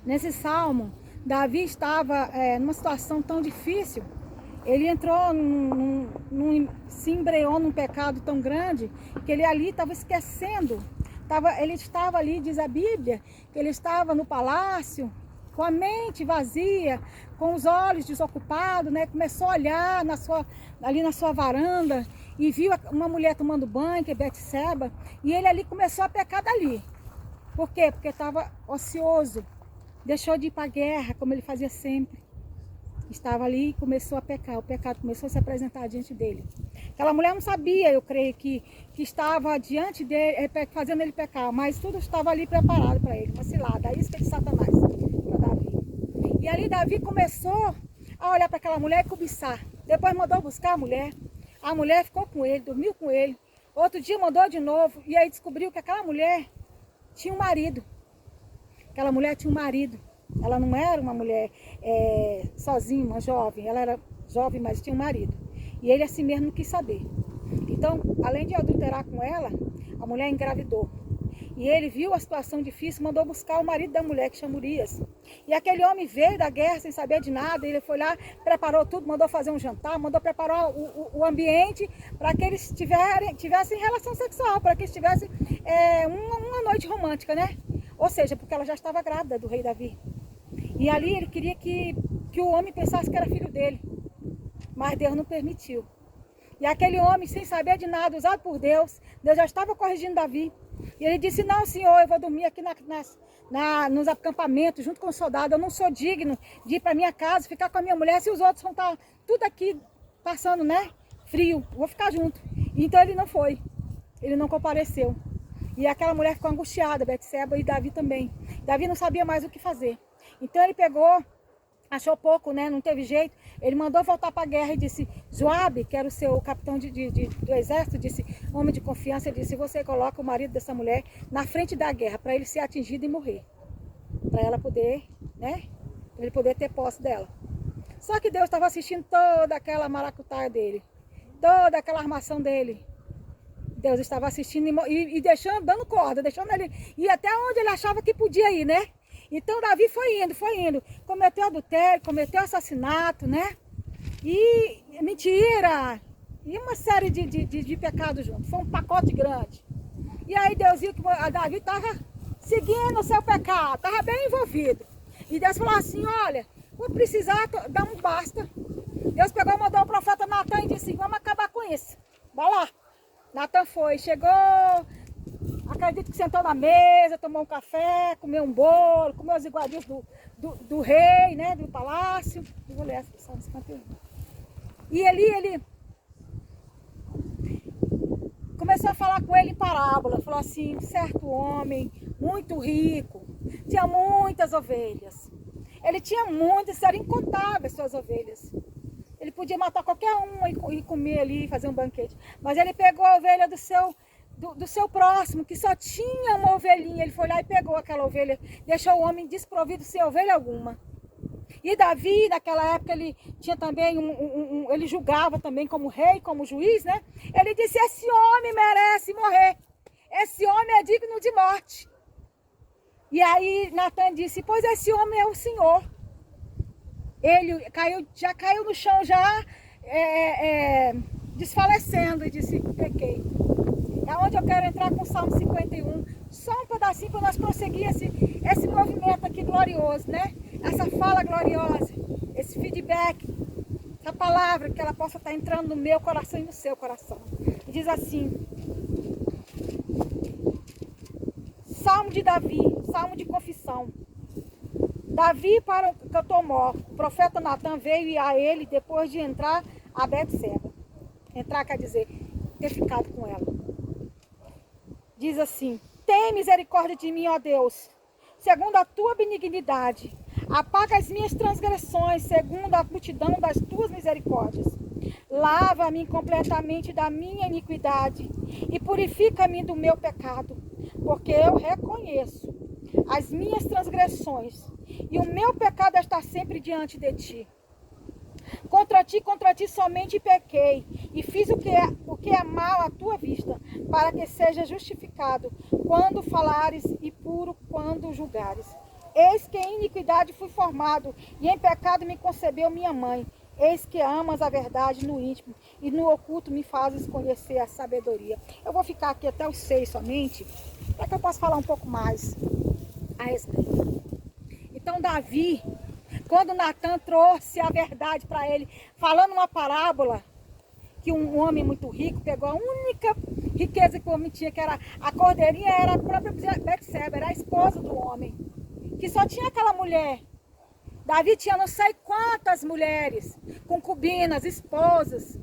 Nesse salmo, Davi estava numa situação tão difícil. Ele entrou se embreou num pecado tão grande que ele ali estava esquecendo. Ele estava ali, diz a Bíblia, que ele estava no palácio, com a mente vazia, com os olhos desocupados, né? Começou a olhar ali na sua varanda e viu uma mulher tomando banho, que é Betseba, e ele ali começou a pecar dali. Por quê? Porque estava ocioso, deixou de ir para a guerra, como ele fazia sempre. Estava ali e começou a pecar, o pecado começou a se apresentar diante dele. Aquela mulher não sabia, eu creio, que estava diante dele, fazendo ele pecar, mas tudo estava ali preparado para ele, uma cilada, a isca de Satanás para Davi. E ali Davi começou a olhar para aquela mulher e cobiçar. Depois mandou buscar a mulher ficou com ele, dormiu com ele. Outro dia mandou de novo, e aí descobriu que aquela mulher tinha um marido. Aquela mulher tinha um marido. Ela não era uma mulher sozinha, uma jovem. Ela era jovem, mas tinha um marido. E ele assim mesmo não quis saber. Então, além de adulterar com ela, a mulher engravidou. E ele viu a situação difícil, mandou buscar o marido da mulher, que chama Urias. E aquele homem veio da guerra sem saber de nada. Ele foi lá, preparou tudo, mandou fazer um jantar, mandou preparar o ambiente para que eles tivessem relação sexual, para que eles tivessem uma noite romântica, né? Ou seja, porque ela já estava grávida do rei Davi. E ali ele queria que o homem pensasse que era filho dele. Mas Deus não permitiu. E aquele homem, sem saber de nada, usado por Deus, Deus já estava corrigindo Davi. E ele disse, não, senhor, eu vou dormir aqui nos acampamentos, junto com os soldados. Eu não sou digno de ir para minha casa, ficar com a minha mulher, se os outros vão estar tudo aqui passando, né? Frio, vou ficar junto. Então ele não foi. Ele não compareceu. E aquela mulher ficou angustiada, Betseba, e Davi também. Davi não sabia mais o que fazer. Então ele pegou, achou pouco, né? Não teve jeito. Ele mandou voltar para a guerra e disse, Joabe, que era o seu capitão do exército, disse, homem de confiança, ele disse, você coloca o marido dessa mulher na frente da guerra, para ele ser atingido e morrer. Para ela poder, né? Para ele poder ter posse dela. Só que Deus estava assistindo toda aquela maracutaia dele. Toda aquela armação dele. Deus estava assistindo e deixando, dando corda, deixando ele ir até onde ele achava que podia ir, né? Então Davi foi indo, cometeu adultério, cometeu assassinato, né? E mentira, e uma série de pecados juntos, foi um pacote grande. E aí Deus viu que Davi estava seguindo o seu pecado, estava bem envolvido. E Deus falou assim, olha, vou precisar dar um basta. Deus pegou e mandou o profeta Natan e disse, vamos acabar com isso, vai lá. Natan foi, chegou, acredito que sentou na mesa, tomou um café, comeu um bolo, comeu os iguarias do rei, né, do palácio. Eu vou ler essa lição desse conteúdo. E ali ele começou a falar com ele em parábola, falou assim, certo homem, muito rico, tinha muitas ovelhas. Ele tinha muitas, eram incontáveis suas ovelhas. Ele podia matar qualquer um e comer ali, fazer um banquete. Mas ele pegou a ovelha do seu próximo, que só tinha uma ovelhinha. Ele foi lá e pegou aquela ovelha, deixou o homem desprovido sem ovelha alguma. E Davi, naquela época, ele tinha também ele julgava também como rei, como juiz, né? Ele disse, esse homem merece morrer. Esse homem é digno de morte. E aí Natan disse, pois esse homem é o Senhor. Ele já caiu no chão, já desfalecendo, e disse, pequei. É onde eu quero entrar com o Salmo 51. Só um pedacinho para nós prosseguir esse movimento aqui glorioso, né? Essa fala gloriosa, esse feedback, essa palavra, que ela possa estar entrando no meu coração e no seu coração. E diz assim, Salmo de Davi, Salmo de confissão. Davi para o Catomó, o profeta Natan veio a ele depois de entrar a Betseba. Entrar quer dizer ter ficado com ela. Diz assim, tem misericórdia de mim, ó Deus, segundo a tua benignidade. Apaga as minhas transgressões, segundo a multidão das tuas misericórdias. Lava-me completamente da minha iniquidade e purifica-me do meu pecado, porque eu reconheço as minhas transgressões e o meu pecado está sempre diante de ti. Contra ti somente pequei e fiz o que é mal à tua vista, para que seja justificado quando falares e puro quando julgares. Eis que em iniquidade fui formado, e em pecado me concebeu minha mãe. Eis que amas a verdade no íntimo, e no oculto me fazes conhecer a sabedoria. Eu vou ficar aqui até os 6 somente, para que eu possa falar um pouco mais a respeito. Então Davi, quando Natan trouxe a verdade para ele, falando uma parábola, que um homem muito rico pegou a única riqueza que o homem tinha, que era a cordeirinha, era a própria Betseba, era a esposa do homem, que só tinha aquela mulher. Davi tinha não sei quantas mulheres, concubinas, esposas.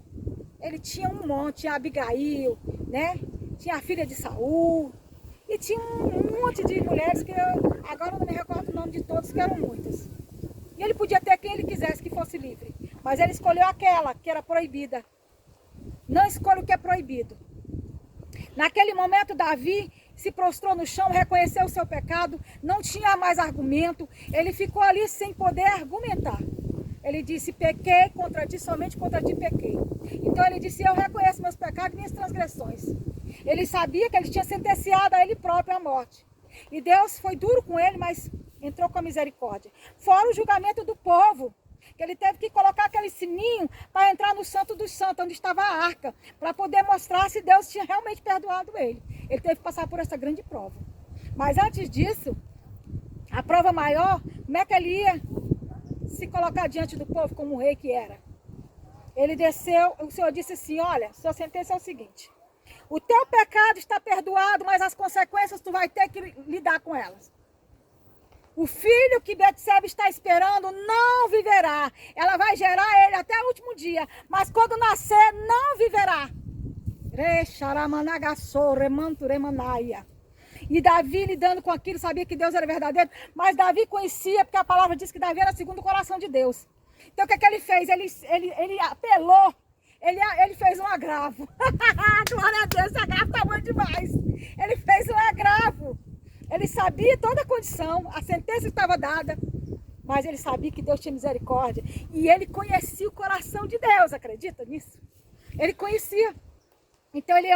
Ele tinha um monte, tinha Abigail, né? Tinha a filha de Saul. E tinha um monte de mulheres que eu agora não me recordo o nome de todas, que eram muitas. E ele podia ter quem ele quisesse que fosse livre. Mas ele escolheu aquela que era proibida. Não escolha o que é proibido. Naquele momento, Davi se prostrou no chão, reconheceu o seu pecado, não tinha mais argumento, ele ficou ali sem poder argumentar. Ele disse, pequei contra ti, somente contra ti pequei. Então ele disse, eu reconheço meus pecados e minhas transgressões. Ele sabia que ele tinha sentenciado a ele próprio à morte. E Deus foi duro com ele, mas entrou com a misericórdia. Fora o julgamento do povo, que ele teve que colocar aquele sininho para entrar no Santo dos Santos, onde estava a arca, para poder mostrar se Deus tinha realmente perdoado ele. Ele teve que passar por essa grande prova. Mas antes disso, a prova maior, como é que ele ia se colocar diante do povo como o rei que era? Ele desceu, o Senhor disse assim, olha, sua sentença é o seguinte, o teu pecado está perdoado, mas as consequências tu vai ter que lidar com elas. O filho que Betseba está esperando não viverá. Ela vai gerar ele até o último dia. Mas quando nascer, não viverá. E Davi lidando com aquilo, sabia que Deus era verdadeiro. Mas Davi conhecia, porque a palavra diz que Davi era segundo o coração de Deus. Então o que é que ele fez? Ele apelou. Ele fez um agravo. Glória a Deus, esse agravo está bom demais. Ele fez um agravo. Ele sabia toda a condição, a sentença estava dada, mas ele sabia que Deus tinha misericórdia. E ele conhecia o coração de Deus, acredita nisso? Ele conhecia. Então ele,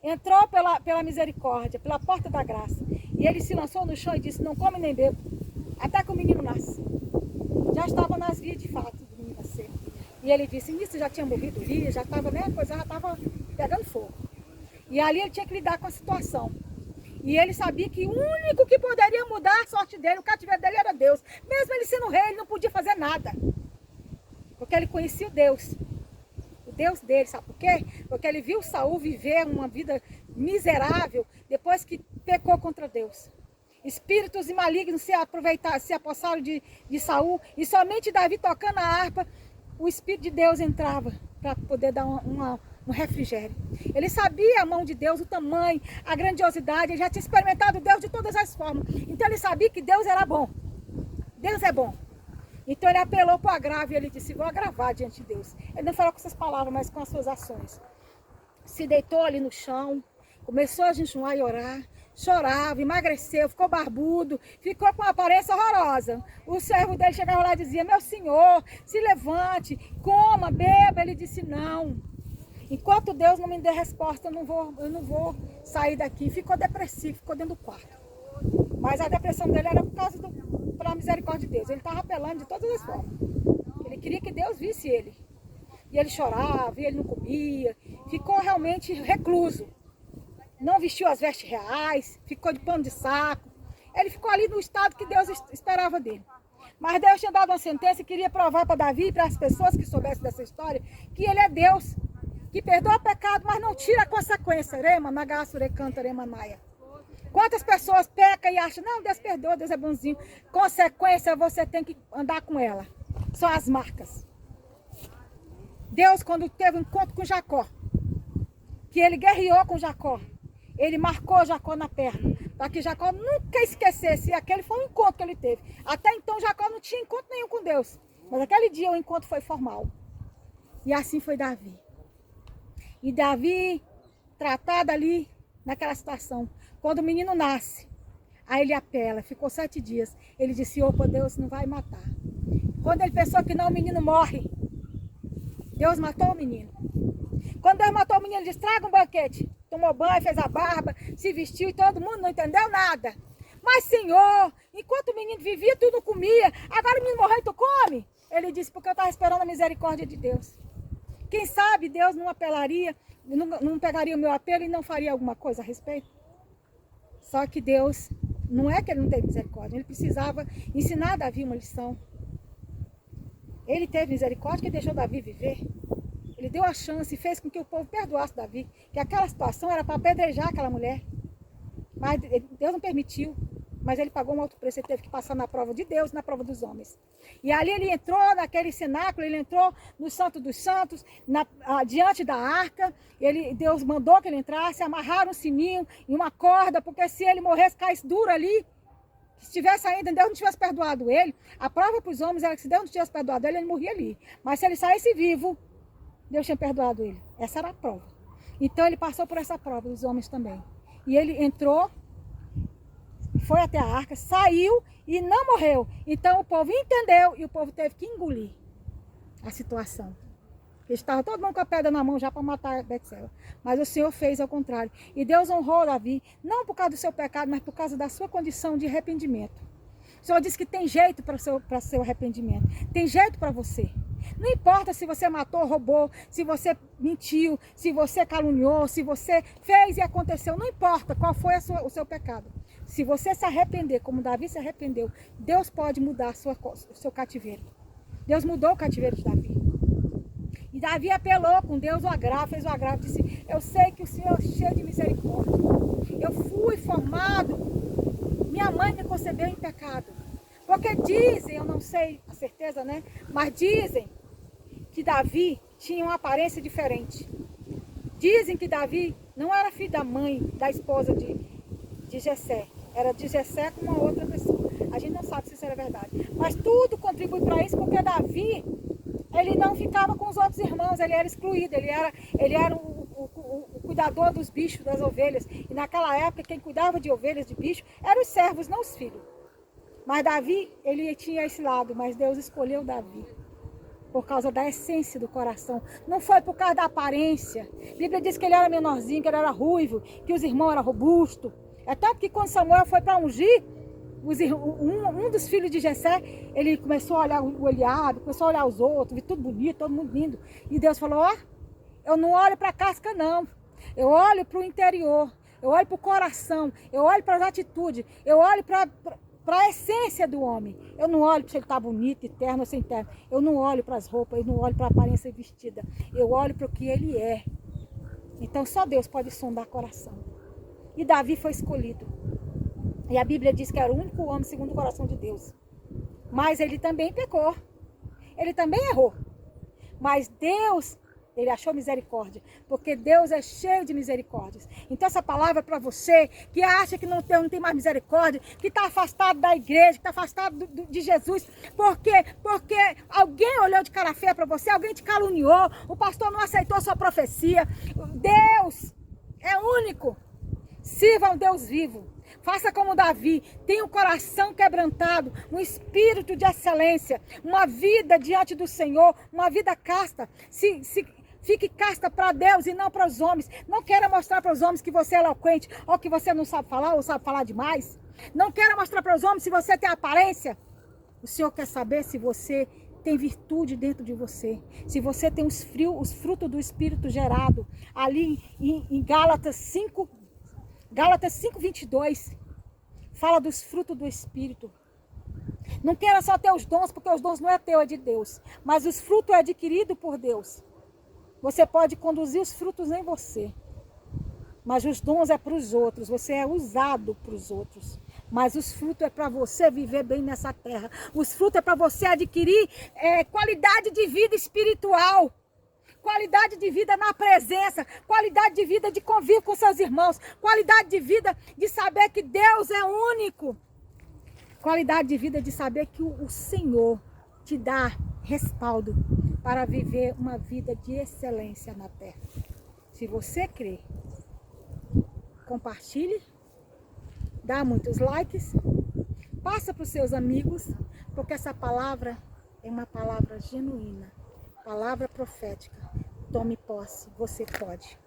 entrou pela misericórdia, pela porta da graça. E ele se lançou no chão e disse, não come nem bebo, até que o menino nasce. Já estava nas vias de fato do menino nascer. E ele disse, nisso já tinha morrido o rio, já estava, né, a coisa já estava pegando fogo. E ali ele tinha que lidar com a situação. E ele sabia que o único que poderia mudar a sorte dele, o cativeiro dele era Deus. Mesmo ele sendo rei, ele não podia fazer nada. Porque ele conhecia o Deus dele, sabe por quê? Porque ele viu Saul viver uma vida miserável depois que pecou contra Deus. Espíritos malignos se apossaram de Saul, e somente Davi tocando a harpa, o Espírito de Deus entrava para poder dar um refrigério. Ele sabia a mão de Deus, o tamanho, a grandiosidade, ele já tinha experimentado Deus de todas as formas. Então ele sabia que Deus era bom. Deus é bom. Então ele apelou para o agravo e ele disse, vou agravar diante de Deus. Ele não falou com essas palavras, mas com as suas ações. Se deitou ali no chão, começou a jejuar e orar, chorava, emagreceu, ficou barbudo, ficou com uma aparência horrorosa. O servo dele chegava lá e dizia, meu senhor, se levante, coma, beba. Ele disse, não. Enquanto Deus não me der resposta, eu não vou sair daqui. Ficou depressivo, ficou dentro do quarto. Mas a depressão dele era por causa pela misericórdia de Deus. Ele estava apelando de todas as formas. Ele queria que Deus visse ele. E ele chorava, e ele não comia. Ficou realmente recluso. Não vestiu as vestes reais, ficou de pano de saco. Ele ficou ali no estado que Deus esperava dele. Mas Deus tinha dado uma sentença e queria provar para Davi e para as pessoas que soubessem dessa história que ele é Deus, que perdoa o pecado, mas não tira a consequência. Quantas pessoas pecam e acham, não, Deus perdoa, Deus é bonzinho. Consequência, você tem que andar com ela. São as marcas. Deus, quando teve um encontro com Jacó, que ele guerreou com Jacó, ele marcou Jacó na perna, para que Jacó nunca esquecesse. E aquele foi o encontro que ele teve. Até então Jacó não tinha encontro nenhum com Deus. Mas aquele dia o encontro foi formal. E assim foi Davi. E Davi, tratado ali, naquela situação, quando o menino nasce, aí ele apela, ficou 7 dias. Ele disse, opa, Deus não vai matar. Quando ele pensou que não, o menino morre. Deus matou o menino. Quando Deus matou o menino, ele disse, traga um banquete. Tomou banho, fez a barba, se vestiu e todo mundo não entendeu nada. Mas, Senhor, enquanto o menino vivia, tu não comia. Agora o menino morreu e tu come? Ele disse, porque eu estava esperando a misericórdia de Deus. Quem sabe Deus não apelaria, não pegaria o meu apelo e não faria alguma coisa a respeito? Só que Deus, não é que ele não teve misericórdia, ele precisava ensinar Davi uma lição. Ele teve misericórdia que deixou Davi viver. Ele deu a chance e fez com que o povo perdoasse Davi. Que aquela situação era para apedrejar aquela mulher. Mas Deus não permitiu. Mas ele pagou um alto preço. Ele teve que passar na prova de Deus, na prova dos homens. E ali ele entrou naquele cenáculo, ele entrou no Santo dos Santos, diante da arca. Deus mandou que ele entrasse, amarraram um sininho e uma corda, porque se ele morresse, caísse duro ali, se tivesse ainda, Deus não tivesse perdoado ele, a prova para os homens era que se Deus não tivesse perdoado ele, ele morria ali. Mas se ele saísse vivo, Deus tinha perdoado ele. Essa era a prova. Então ele passou por essa prova, os homens também. E ele entrou, foi até a arca, saiu e não morreu. Então o povo entendeu e o povo teve que engolir a situação. Eles estavam todo mundo com a pedra na mão já para matar Betseba. Mas o Senhor fez ao contrário. E Deus honrou Davi, não por causa do seu pecado, mas por causa da sua condição de arrependimento. O Senhor disse que tem jeito para o seu arrependimento. Tem jeito para você. Não importa se você matou, roubou, se você mentiu, se você caluniou, se você fez e aconteceu. Não importa qual foi o seu pecado. Se você se arrepender, como Davi se arrependeu, Deus pode mudar o seu cativeiro. Deus mudou o cativeiro de Davi. E Davi apelou com Deus o agravo, fez o agravo, disse, eu sei que o Senhor é cheio de misericórdia. Eu fui formado, minha mãe me concebeu em pecado. Porque dizem, eu não sei a certeza, né? Mas dizem que Davi tinha uma aparência diferente. Dizem que Davi não era filho da mãe, da esposa de Jessé. Era de Jessé com uma outra pessoa. A gente não sabe se isso era verdade. Mas tudo contribui para isso, porque Davi, ele não ficava com os outros irmãos, ele era excluído, ele era o cuidador dos bichos, das ovelhas. E naquela época, quem cuidava de ovelhas, de bichos, eram os servos, não os filhos. Mas Davi, ele tinha esse lado, mas Deus escolheu Davi por causa da essência do coração. Não foi por causa da aparência. A Bíblia diz que ele era menorzinho, que ele era ruivo, que os irmãos eram robustos. É tanto que quando Samuel foi para ungir, um dos filhos de Jessé, ele começou a olhar o Eliabe, começou a olhar os outros, viu tudo bonito, todo mundo lindo. E Deus falou, ó, eu não olho para a casca não, eu olho para o interior, eu olho para o coração, eu olho para as atitudes, eu olho para a essência do homem. Eu não olho se ele está bonito, terno ou sem terno. Eu não olho para as roupas, eu não olho para a aparência vestida. Eu olho para o que ele é. Então só Deus pode sondar coração. E Davi foi escolhido. E a Bíblia diz que era o único homem segundo o coração de Deus. Mas ele também pecou. Ele também errou. Mas Deus, ele achou misericórdia. Porque Deus é cheio de misericórdias. Então essa palavra é para você que acha que não tem mais misericórdia, que está afastado da igreja, que está afastado de Jesus. Por quê? Porque alguém olhou de cara feia para você, alguém te caluniou, o pastor não aceitou sua profecia. Deus é único. Sirva ao Deus vivo. Faça como Davi, tenha um coração quebrantado, um espírito de excelência, uma vida diante do Senhor, uma vida casta. Fique casta para Deus e não para os homens. Não queira mostrar para os homens que você é eloquente ou que você não sabe falar ou sabe falar demais. Não queira mostrar para os homens se você tem aparência. O Senhor quer saber se você tem virtude dentro de você. Se você tem os frutos do Espírito gerado. Ali em Gálatas 5:22 fala dos frutos do Espírito. Não queira só ter os dons, porque os dons não é teu, é de Deus. Mas os frutos é adquirido por Deus. Você pode conduzir os frutos em você. Mas os dons é para os outros. Você é usado para os outros. Mas os frutos é para você viver bem nessa terra. Os frutos é para você adquirir qualidade de vida espiritual. Qualidade de vida na presença, qualidade de vida de convívio com seus irmãos, qualidade de vida de saber que Deus é único, qualidade de vida de saber que o Senhor te dá respaldo para viver uma vida de excelência na terra. Se você crê, compartilhe, dá muitos likes, passa para os seus amigos, porque essa palavra é uma palavra genuína. Palavra profética. Tome posse, você pode.